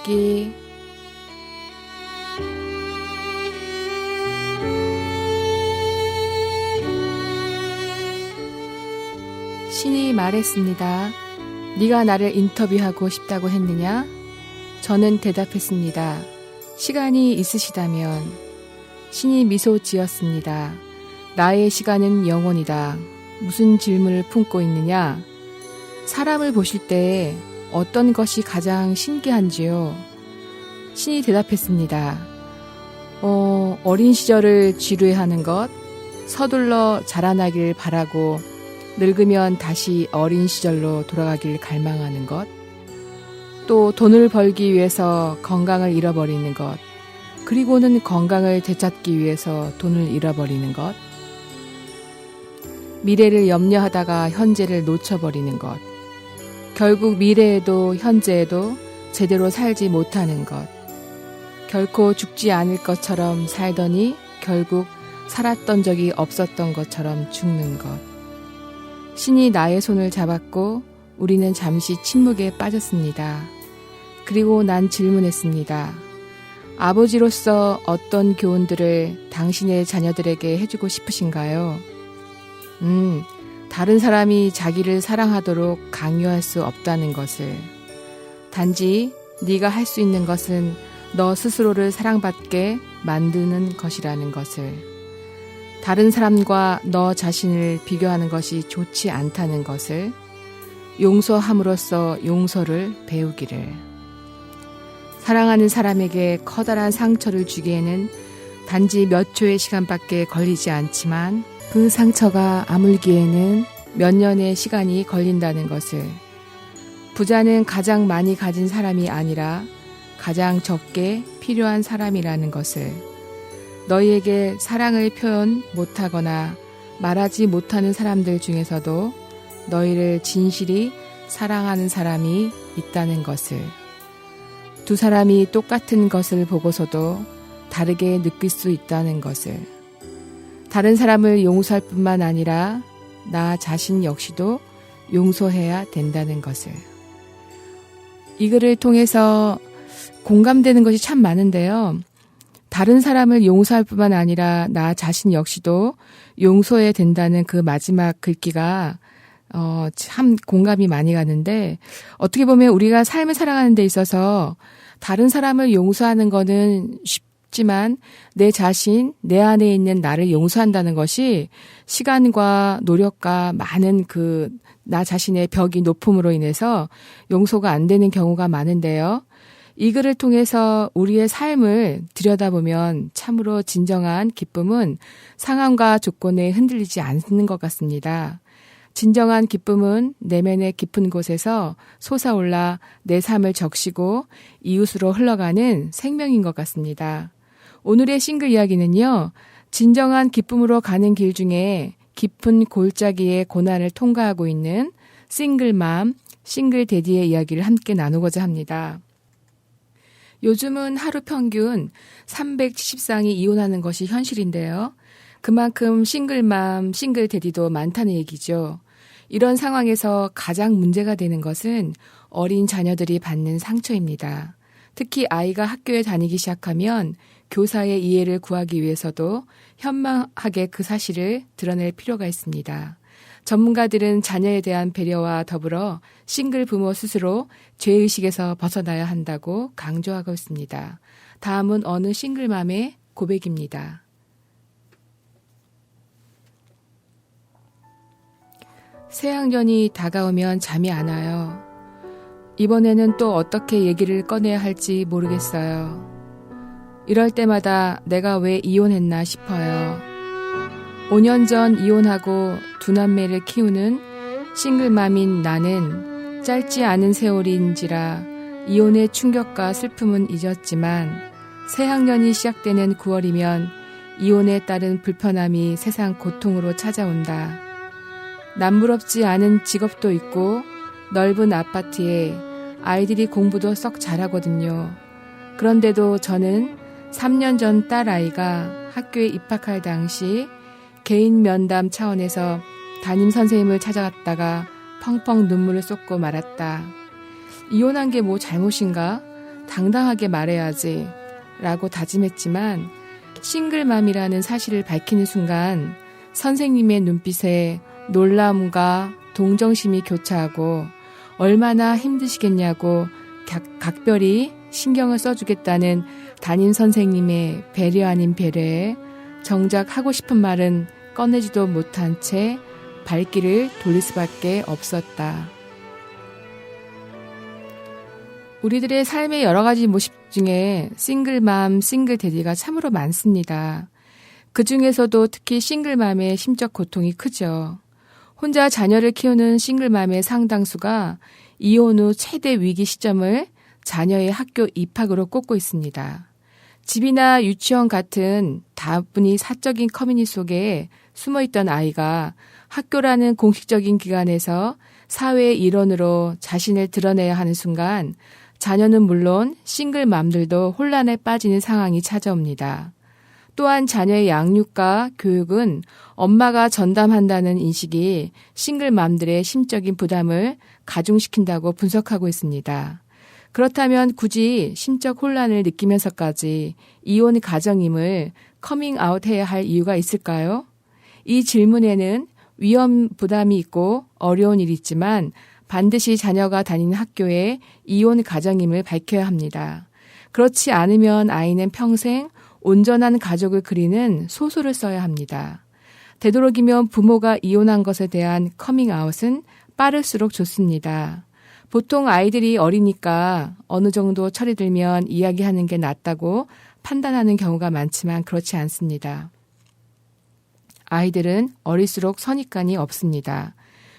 이야기. 신이 말했습니다. 네가 나를 인터뷰하고 싶다고 했느냐? 저는 대답했습니다. 시간이 있으시다면. 신이 미소 지었습니다. 나의 시간은 영원이다. 무슨 질문을 품고 있느냐? 사람을 보실 때 어떤 것이 가장 신기한지요? 신이 대답했습니다. 어린 시절을 지루해하는 것, 서둘러 자라나길 바라고 늙으면 다시 어린 시절로 돌아가길 갈망하는 것, 또 돈을 벌기 위해서 건강을 잃어버리는 것, 그리고는 건강을 되찾기 위해서 돈을 잃어버리는 것, 미래를 염려하다가 현재를 놓쳐버리는 것, 결국 미래에도 현재에도 제대로 살지 못하는 것, 결코 죽지 않을 것처럼 살더니 결국 살았던 적이 없었던 것처럼 죽는 것. 신이 나의 손을 잡았고 우리는 잠시 침묵에 빠졌습니다. 그리고 난 질문했습니다. 아버지로서 어떤 교훈들을 당신의 자녀들에게 해주고 싶으신가요? 다른 사람이 자기를 사랑하도록 강요할 수 없다는 것을. 단지 네가 할 수 있는 것은 너 스스로를 사랑받게 만드는 것이라는 것을. 다른 사람과 너 자신을 비교하는 것이 좋지 않다는 것을. 용서함으로써 용서를 배우기를. 사랑하는 사람에게 커다란 상처를 주기에는 단지 몇 초의 시간밖에 걸리지 않지만 그 상처가 아물기에는 몇 년의 시간이 걸린다는 것을. 부자는 가장 많이 가진 사람이 아니라 가장 적게 필요한 사람이라는 것을. 너희에게 사랑을 표현 못하거나 말하지 못하는 사람들 중에서도 너희를 진실이 사랑하는 사람이 있다는 것을. 두 사람이 똑같은 것을 보고서도 다르게 느낄 수 있다는 것을. 다른 사람을 용서할 뿐만 아니라 나 자신 역시도 용서해야 된다는 것을. 이 글을 통해서 공감되는 것이 참 많은데요. 다른 사람을 용서할 뿐만 아니라 나 자신 역시도 용서해야 된다는 그 마지막 글귀가 참 공감이 많이 가는데, 어떻게 보면 우리가 삶을 살아가는 데 있어서 다른 사람을 용서하는 거는 쉽지만 내 자신, 내 안에 있는 나를 용서한다는 것이 시간과 노력과 많은 나 자신의 벽이 높음으로 인해서 용서가 안 되는 경우가 많은데요. 이 글을 통해서 우리의 삶을 들여다보면 참으로 진정한 기쁨은 상황과 조건에 흔들리지 않는 것 같습니다. 진정한 기쁨은 내면의 깊은 곳에서 솟아올라 내 삶을 적시고 이웃으로 흘러가는 생명인 것 같습니다. 오늘의 싱글 이야기는요, 진정한 기쁨으로 가는 길 중에 깊은 골짜기의 고난을 통과하고 있는 싱글맘, 싱글데디의 이야기를 함께 나누고자 합니다. 요즘은 하루 평균 370쌍이 이혼하는 것이 현실인데요. 그만큼 싱글맘, 싱글데디도 많다는 얘기죠. 이런 상황에서 가장 문제가 되는 것은 어린 자녀들이 받는 상처입니다. 특히 아이가 학교에 다니기 시작하면 교사의 이해를 구하기 위해서도 현명하게 그 사실을 드러낼 필요가 있습니다. 전문가들은 자녀에 대한 배려와 더불어 싱글 부모 스스로 죄의식에서 벗어나야 한다고 강조하고 있습니다. 다음은 어느 싱글맘의 고백입니다. 새학년이 다가오면 잠이 안 와요. 이번에는 또 어떻게 얘기를 꺼내야 할지 모르겠어요. 이럴 때마다 내가 왜 이혼했나 싶어요. 5년 전 이혼하고 두 남매를 키우는 싱글맘인 나는 짧지 않은 세월인지라 이혼의 충격과 슬픔은 잊었지만 새학년이 시작되는 9월이면 이혼에 따른 불편함이 세상 고통으로 찾아온다. 남부럽지 않은 직업도 있고 넓은 아파트에 아이들이 공부도 썩 잘하거든요. 그런데도 저는 3년 전 딸아이가 학교에 입학할 당시 개인 면담 차원에서 담임 선생님을 찾아갔다가 펑펑 눈물을 쏟고 말았다. 이혼한 게 뭐 잘못인가? 당당하게 말해야지 라고 다짐했지만 싱글맘이라는 사실을 밝히는 순간 선생님의 눈빛에 놀라움과 동정심이 교차하고 얼마나 힘드시겠냐고 각별히 신경을 써주겠다는 담임 선생님의 배려 아닌 배려에 정작 하고 싶은 말은 꺼내지도 못한 채 발길을 돌릴 수밖에 없었다. 우리들의 삶의 여러 가지 모습 중에 싱글맘, 싱글데디가 참으로 많습니다. 그 중에서도 특히 싱글맘의 심적 고통이 크죠. 혼자 자녀를 키우는 싱글맘의 상당수가 이혼 후 최대 위기 시점을 자녀의 학교 입학으로 꼽고 있습니다. 집이나 유치원 같은 다분히 사적인 커뮤니티 속에 숨어있던 아이가 학교라는 공식적인 기관에서 사회의 일원으로 자신을 드러내야 하는 순간 자녀는 물론 싱글맘들도 혼란에 빠지는 상황이 찾아옵니다. 또한 자녀의 양육과 교육은 엄마가 전담한다는 인식이 싱글맘들의 심적인 부담을 가중시킨다고 분석하고 있습니다. 그렇다면 굳이 심적 혼란을 느끼면서까지 이혼 가정임을 커밍아웃해야 할 이유가 있을까요? 이 질문에는 위험 부담이 있고 어려운 일이 있지만 반드시 자녀가 다니는 학교에 이혼 가정임을 밝혀야 합니다. 그렇지 않으면 아이는 평생 온전한 가족을 그리는 소설을 써야 합니다. 되도록이면 부모가 이혼한 것에 대한 커밍아웃은 빠를수록 좋습니다. 보통 아이들이 어리니까 어느 정도 철이 들면 이야기하는 게 낫다고 판단하는 경우가 많지만 그렇지 않습니다. 아이들은 어릴수록 선입관이 없습니다.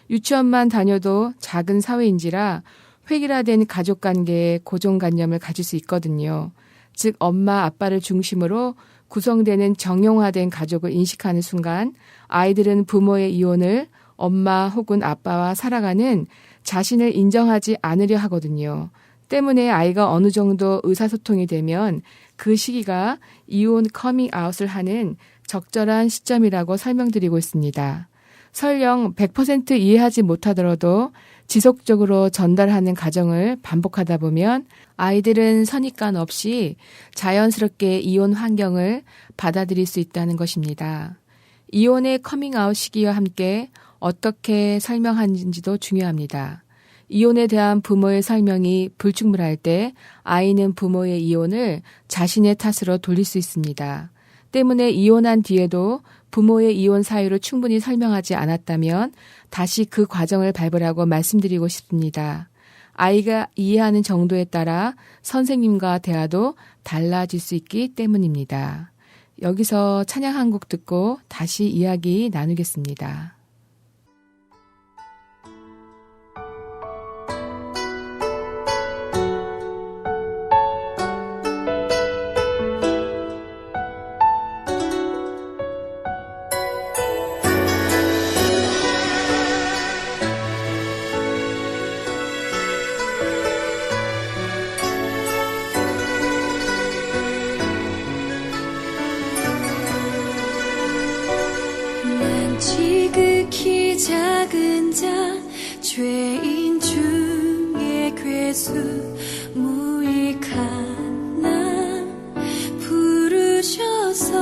유치원만 다녀도 작은 사회인지라 획일화된 가족관계에 고정관념을 가질 수 있거든요. 즉 엄마 아빠를 중심으로 구성되는 정형화된 가족을 인식하는 순간 아이들은 부모의 이혼을 엄마 혹은 아빠와 살아가는 자신을 인정하지 않으려 하거든요. 때문에 아이가 어느 정도 의사소통이 되면 그 시기가 이혼 커밍아웃을 하는 적절한 시점이라고 설명드리고 있습니다. 설령 100% 이해하지 못하더라도 지속적으로 전달하는 과정을 반복하다 보면 아이들은 선입관 없이 자연스럽게 이혼 환경을 받아들일 수 있다는 것입니다. 이혼의 커밍아웃 시기와 함께 어떻게 설명하는지도 중요합니다. 이혼에 대한 부모의 설명이 불충분할 때 아이는 부모의 이혼을 자신의 탓으로 돌릴 수 있습니다. 때문에 이혼한 뒤에도 부모의 이혼 사유를 충분히 설명하지 않았다면 다시 그 과정을 밟으라고 말씀드리고 싶습니다. 아이가 이해하는 정도에 따라 선생님과 대화도 달라질 수 있기 때문입니다. 여기서 찬양 한 곡 듣고 다시 이야기 나누겠습니다. 지극히 작은 자 죄인 중에 괴수 무익한 나 부르셔서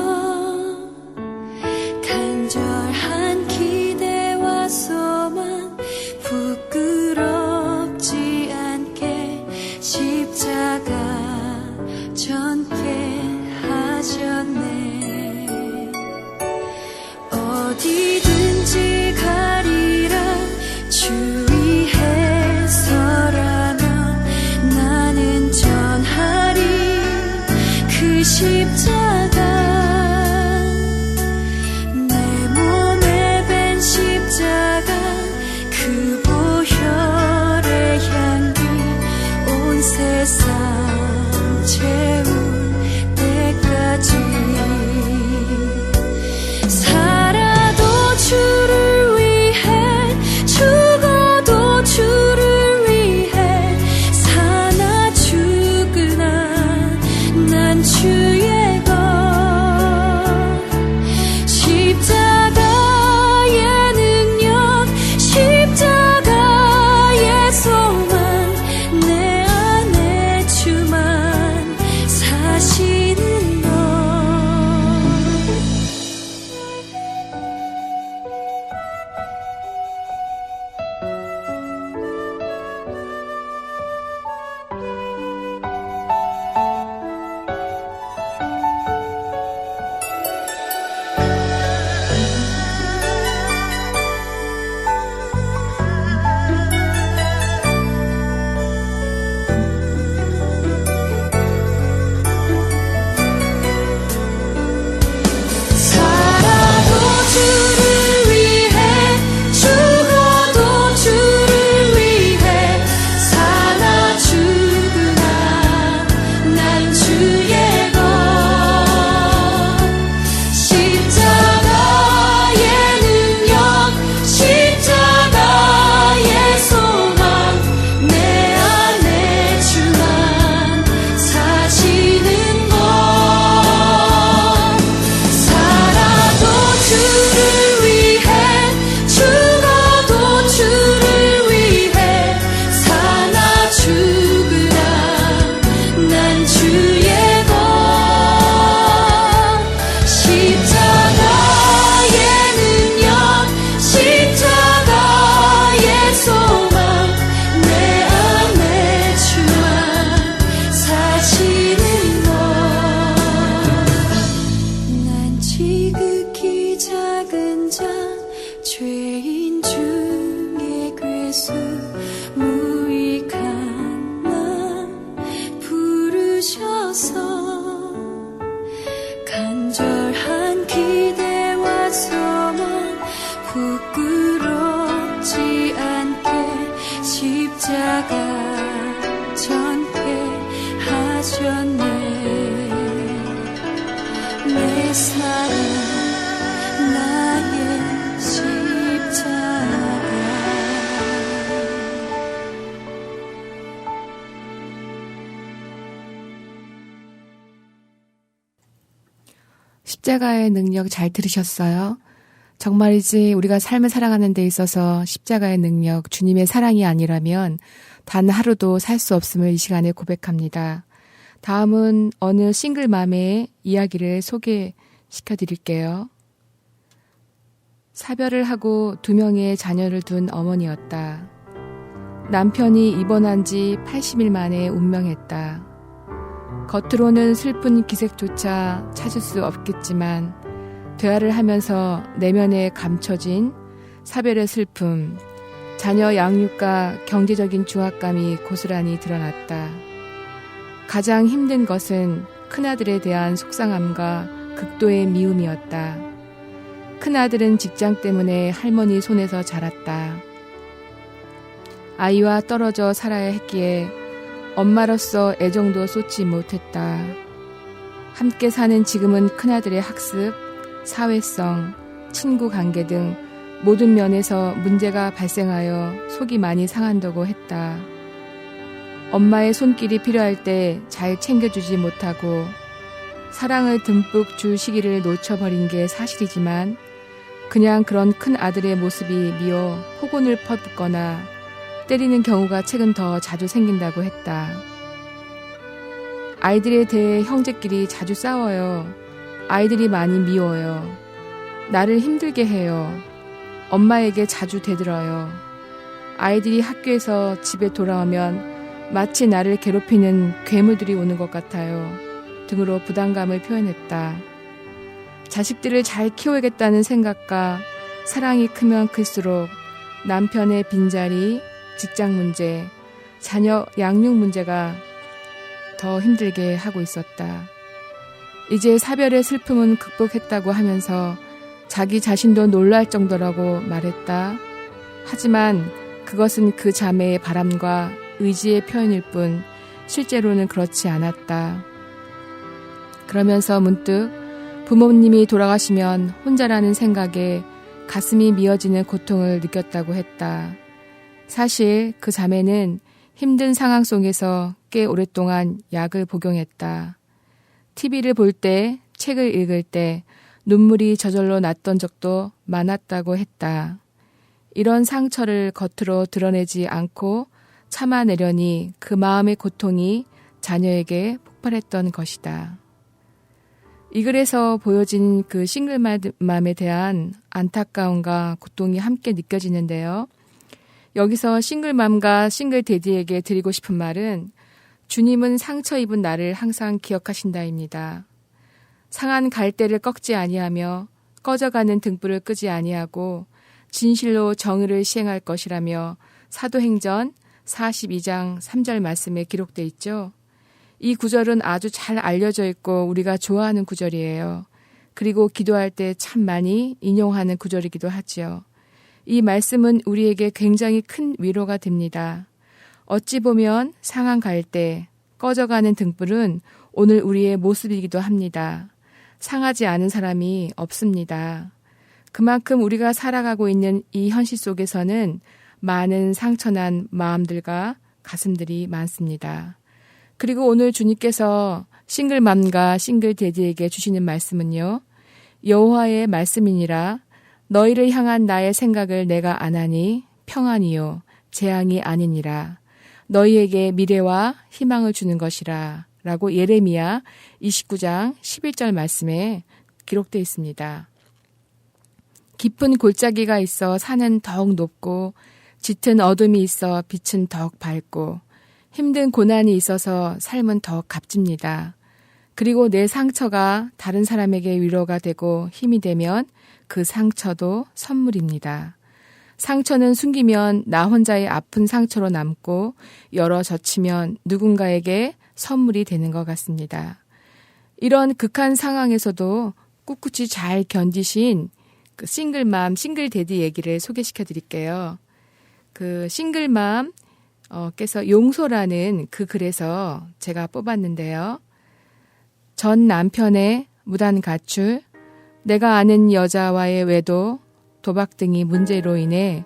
간절한 기대와 소망 부끄럽지 않게 십자가 전게 하셨네. 어디든지 가리라 주 위에 서라면 나는 전하리 그 십자가 내 몸에 밴 십자가 그 보혈의 향기 온 세상 채울 때까지 살아도 십자가의 능력 잘 들으셨어요? 정말이지 우리가 삶을 살아가는 데 있어서 십자가의 능력, 주님의 사랑이 아니라면 단 하루도 살 수 없음을 이 시간에 고백합니다. 다음은 어느 싱글맘의 이야기를 소개시켜 드릴게요. 사별을 하고 2명의 자녀를 둔 어머니였다. 남편이 입원한 지 80일 만에 운명했다. 겉으로는 슬픈 기색조차 찾을 수 없겠지만 대화를 하면서 내면에 감춰진 사별의 슬픔, 자녀 양육과 경제적인 중압감이 고스란히 드러났다. 가장 힘든 것은 큰아들에 대한 속상함과 극도의 미움이었다. 큰아들은 직장 때문에 할머니 손에서 자랐다. 아이와 떨어져 살아야 했기에 엄마로서 애정도 쏟지 못했다. 함께 사는 지금은 큰아들의 학습, 사회성, 친구 관계 등 모든 면에서 문제가 발생하여 속이 많이 상한다고 했다. 엄마의 손길이 필요할 때 잘 챙겨주지 못하고 사랑을 듬뿍 줄 시기를 놓쳐버린 게 사실이지만 그냥 그런 큰 아들의 모습이 미워 폭언을 퍼붓거나 때리는 경우가 최근 더 자주 생긴다고 했다. 아이들에 대해 형제끼리 자주 싸워요. 아이들이 많이 미워요. 나를 힘들게 해요. 엄마에게 자주 대들어요. 아이들이 학교에서 집에 돌아오면 마치 나를 괴롭히는 괴물들이 오는 것 같아요. 등으로 부담감을 표현했다. 자식들을 잘 키워야겠다는 생각과 사랑이 크면 클수록 남편의 빈자리, 직장 문제, 자녀 양육 문제가 더 힘들게 하고 있었다. 이제 사별의 슬픔은 극복했다고 하면서 자기 자신도 놀랄 정도라고 말했다. 하지만 그것은 그 자매의 바람과 의지의 표현일 뿐 실제로는 그렇지 않았다. 그러면서 문득 부모님이 돌아가시면 혼자라는 생각에 가슴이 미어지는 고통을 느꼈다고 했다. 사실 그 자매는 힘든 상황 속에서 꽤 오랫동안 약을 복용했다. TV를 볼 때, 책을 읽을 때 눈물이 저절로 났던 적도 많았다고 했다. 이런 상처를 겉으로 드러내지 않고 참아내려니 그 마음의 고통이 자녀에게 폭발했던 것이다. 이 글에서 보여진 그 싱글맘에 대한 안타까움과 고통이 함께 느껴지는데요. 여기서 싱글맘과 싱글데디에게 드리고 싶은 말은 주님은 상처 입은 나를 항상 기억하신다입니다. 상한 갈대를 꺾지 아니하며 꺼져가는 등불을 끄지 아니하고 진실로 정의를 시행할 것이라며 사도행전 42장 3절 말씀에 기록돼 있죠. 이 구절은 아주 잘 알려져 있고 우리가 좋아하는 구절이에요. 그리고 기도할 때 참 많이 인용하는 구절이기도 하지요. 이 말씀은 우리에게 굉장히 큰 위로가 됩니다. 어찌 보면 상한 갈대, 꺼져가는 등불은 오늘 우리의 모습이기도 합니다. 상하지 않은 사람이 없습니다. 그만큼 우리가 살아가고 있는 이 현실 속에서는 많은 상처난 마음들과 가슴들이 많습니다. 그리고 오늘 주님께서 싱글맘과 싱글데디에게 주시는 말씀은요. 여호와의 말씀이니라 너희를 향한 나의 생각을 내가 아나니 평안이요 재앙이 아니니라. 너희에게 미래와 희망을 주는 것이라 라고 예레미야 29장 11절 말씀에 기록되어 있습니다. 깊은 골짜기가 있어 산은 더욱 높고 짙은 어둠이 있어 빛은 더욱 밝고 힘든 고난이 있어서 삶은 더욱 값집니다. 그리고 내 상처가 다른 사람에게 위로가 되고 힘이 되면 그 상처도 선물입니다. 상처는 숨기면 나 혼자의 아픈 상처로 남고 열어 젖히면 누군가에게 선물이 되는 것 같습니다. 이런 극한 상황에서도 꿋꿋이 잘 견디신 그 싱글맘, 싱글데디 얘기를 소개시켜 드릴게요. 그 싱글맘 께서 용서라는 그 글에서 제가 뽑았는데요. 전 남편의 무단 가출, 내가 아는 여자와의 외도, 도박 등이 문제로 인해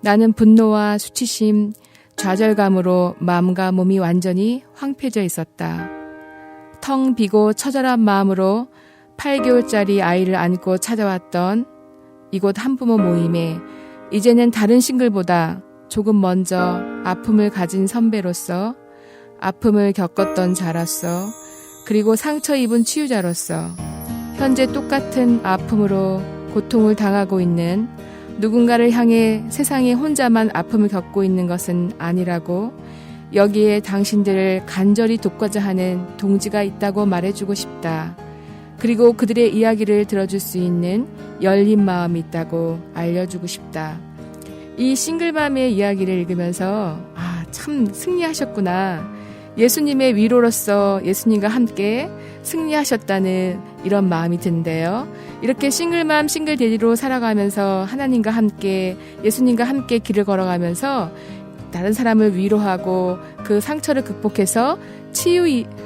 나는 분노와 수치심, 좌절감으로 마음과 몸이 완전히 황폐해져 있었다. 텅 비고 처절한 마음으로 8개월짜리 아이를 안고 찾아왔던 이곳 한부모 모임에 이제는 다른 싱글보다 조금 먼저 아픔을 가진 선배로서, 아픔을 겪었던 자로서, 그리고 상처 입은 치유자로서 현재 똑같은 아픔으로 고통을 당하고 있는 누군가를 향해 세상에 혼자만 아픔을 겪고 있는 것은 아니라고, 여기에 당신들을 간절히 돕고자 하는 동지가 있다고 말해주고 싶다. 그리고 그들의 이야기를 들어줄 수 있는 열린 마음이 있다고 알려주고 싶다. 이 싱글맘의 이야기를 읽으면서 참 승리하셨구나. 예수님의 위로로서 예수님과 함께 승리하셨다는 이런 마음이 든대요. 이렇게 싱글맘, 싱글데디로 살아가면서 하나님과 함께, 예수님과 함께 길을 걸어가면서 다른 사람을 위로하고 그 상처를 극복해서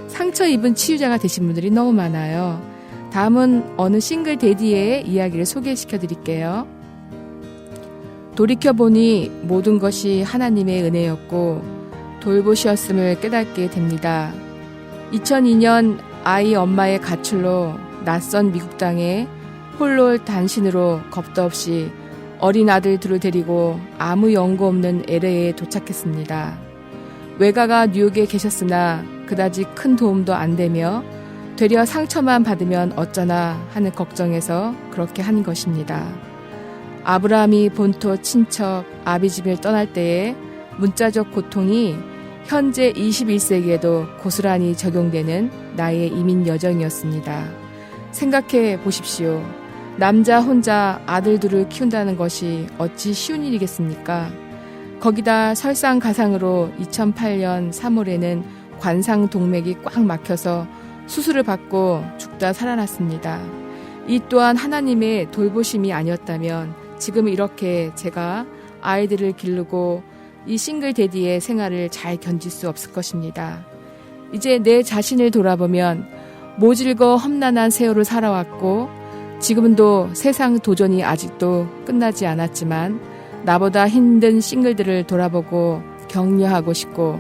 상처 입은 치유자가 되신 분들이 너무 많아요. 다음은 어느 싱글데디의 이야기를 소개시켜 드릴게요. 돌이켜보니 모든 것이 하나님의 은혜였고 돌보시었음을 깨닫게 됩니다. 2002년 아이 엄마의 가출로 낯선 미국 땅에 홀로 단신으로 겁도 없이 어린 아들 둘을 데리고 아무 연고 없는 LA에 도착했습니다. 외가가 뉴욕에 계셨으나 그다지 큰 도움도 안 되며 되려 상처만 받으면 어쩌나 하는 걱정에서 그렇게 한 것입니다. 아브라함이 본토 친척 아비집을 떠날 때에 문자적 고통이 현재 21세기에도 고스란히 적용되는 나의 이민 여정이었습니다. 생각해 보십시오. 남자 혼자 아들 둘을 키운다는 것이 어찌 쉬운 일이겠습니까? 거기다 설상가상으로 2008년 3월에는 관상 동맥이 꽉 막혀서 수술을 받고 죽다 살아났습니다. 이 또한 하나님의 돌보심이 아니었다면 지금 이렇게 제가 아이들을 기르고 이 싱글데디의 생활을 잘 견딜 수 없을 것입니다. 이제 내 자신을 돌아보면 모질고 험난한 세월을 살아왔고 지금도 세상 도전이 아직도 끝나지 않았지만 나보다 힘든 싱글들을 돌아보고 격려하고 싶고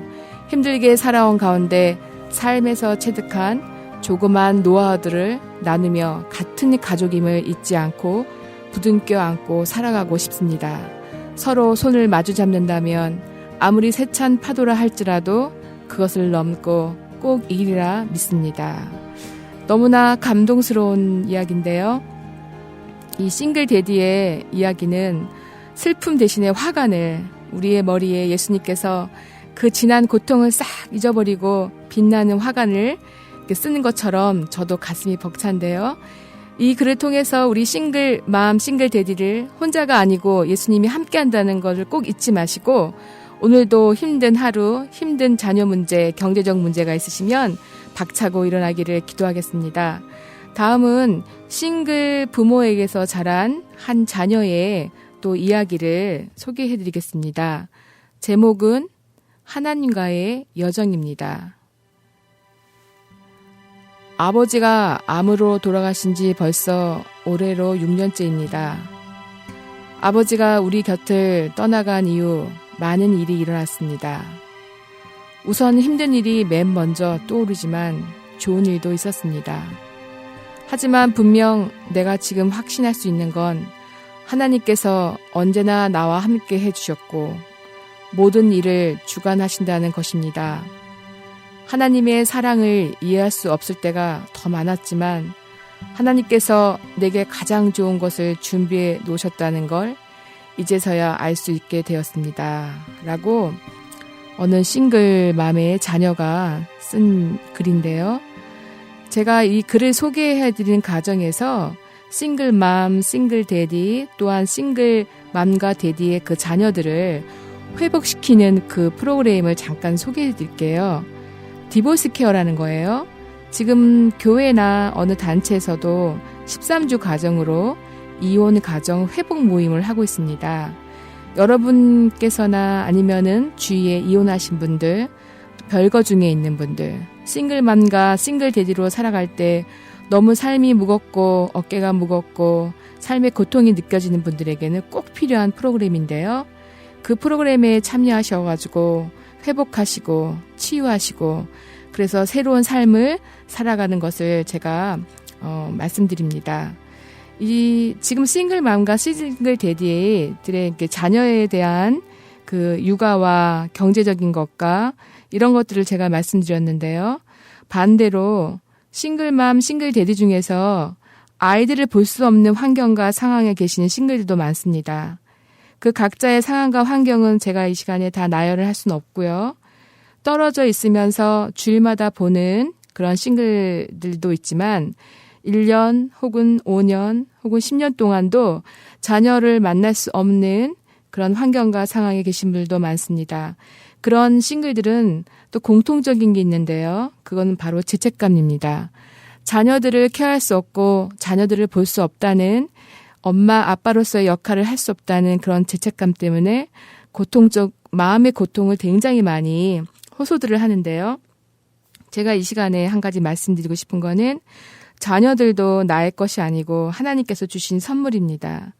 힘들게 살아온 가운데 삶에서 체득한 조그만 노하우들을 나누며 같은 가족임을 잊지 않고 부둥켜 안고 살아가고 싶습니다. 서로 손을 마주 잡는다면 아무리 세찬 파도라 할지라도 그것을 넘고 꼭 이기리라 믿습니다. 너무나 감동스러운 이야기인데요. 이 싱글데디의 이야기는 슬픔 대신에 화관을 우리의 머리에 예수님께서 그 지난 고통을 싹 잊어버리고 빛나는 화관을 쓰는 것처럼 저도 가슴이 벅찬데요. 이 글을 통해서 우리 싱글맘, 싱글데디를 혼자가 아니고 예수님이 함께한다는 것을 꼭 잊지 마시고 오늘도 힘든 하루, 힘든 자녀 문제, 경제적 문제가 있으시면 박차고 일어나기를 기도하겠습니다. 다음은 싱글 부모에게서 자란 한 자녀의 또 이야기를 소개해드리겠습니다. 제목은 하나님과의 여정입니다. 아버지가 암으로 돌아가신 지 벌써 올해로 6년째입니다. 아버지가 우리 곁을 떠나간 이후 많은 일이 일어났습니다. 우선 힘든 일이 맨 먼저 떠오르지만 좋은 일도 있었습니다. 하지만 분명 내가 지금 확신할 수 있는 건 하나님께서 언제나 나와 함께 해주셨고 모든 일을 주관하신다는 것입니다. 하나님의 사랑을 이해할 수 없을 때가 더 많았지만 하나님께서 내게 가장 좋은 것을 준비해 놓으셨다는 걸 이제서야 알 수 있게 되었습니다. 라고 어느 싱글맘의 자녀가 쓴 글인데요. 제가 이 글을 소개해드리는 과정에서 싱글맘, 싱글데디 또한 싱글맘과 데디의 그 자녀들을 회복시키는 그 프로그램을 잠깐 소개해드릴게요. 디보스 케어라는 거예요. 지금 교회나 어느 단체에서도 13주 가정으로 이혼 가정 회복 모임을 하고 있습니다. 여러분께서나 아니면은 주위에 이혼하신 분들, 별거 중에 있는 분들, 싱글맘과 싱글데디로 살아갈 때 너무 삶이 무겁고 어깨가 무겁고 삶의 고통이 느껴지는 분들에게는 꼭 필요한 프로그램인데요. 그 프로그램에 참여하셔가지고 회복하시고 치유하시고 그래서 새로운 삶을 살아가는 것을 제가 말씀드립니다. 지금 싱글맘과 싱글 데디들의 자녀에 대한 그 육아와 경제적인 것과 이런 것들을 제가 말씀드렸는데요. 반대로 싱글맘, 싱글 데디 중에서 아이들을 볼 수 없는 환경과 상황에 계시는 싱글들도 많습니다. 그 각자의 상황과 환경은 제가 이 시간에 다 나열을 할 수는 없고요. 떨어져 있으면서 주일마다 보는 그런 싱글들도 있지만 1년 혹은 5년 혹은 10년 동안도 자녀를 만날 수 없는 그런 환경과 상황에 계신 분들도 많습니다. 그런 싱글들은 또 공통적인 게 있는데요. 그건 바로 죄책감입니다. 자녀들을 케어할 수 없고 자녀들을 볼 수 없다는 엄마, 아빠로서의 역할을 할 수 없다는 그런 죄책감 때문에 마음의 고통을 굉장히 많이 호소들을 하는데요. 제가 이 시간에 한 가지 말씀드리고 싶은 거는 자녀들도 나의 것이 아니고 하나님께서 주신 선물입니다.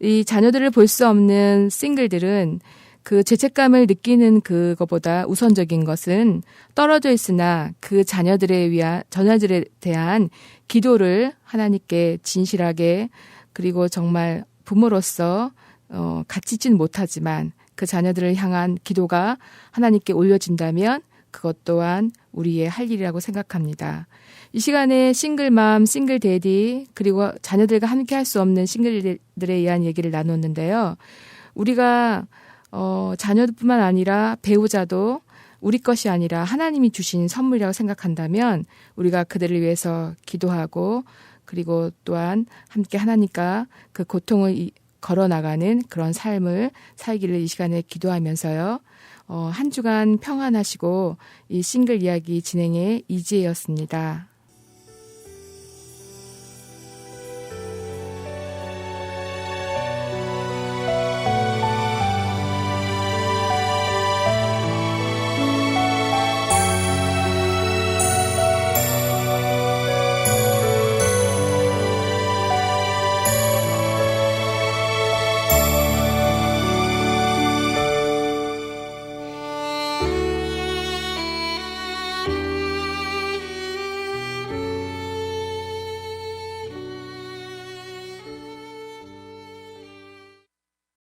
이 자녀들을 볼 수 없는 싱글들은 그 죄책감을 느끼는 그거보다 우선적인 것은 떨어져 있으나 그 자녀들에 대한 기도를 하나님께 진실하게 그리고 정말 부모로서 갇히진 못하지만 그 자녀들을 향한 기도가 하나님께 올려진다면 그것 또한 우리의 할 일이라고 생각합니다. 이 시간에 싱글맘, 싱글데디 그리고 자녀들과 함께 할 수 없는 싱글들에 의한 얘기를 나눴는데요. 우리가 자녀뿐만 아니라 배우자도 우리 것이 아니라 하나님이 주신 선물이라고 생각한다면 우리가 그들을 위해서 기도하고 그리고 또한 함께 하나님과 그 고통을 걸어나가는 그런 삶을 살기를 이 시간에 기도하면서요. 한 주간 평안하시고 이 싱글 이야기 진행의 이지혜였습니다.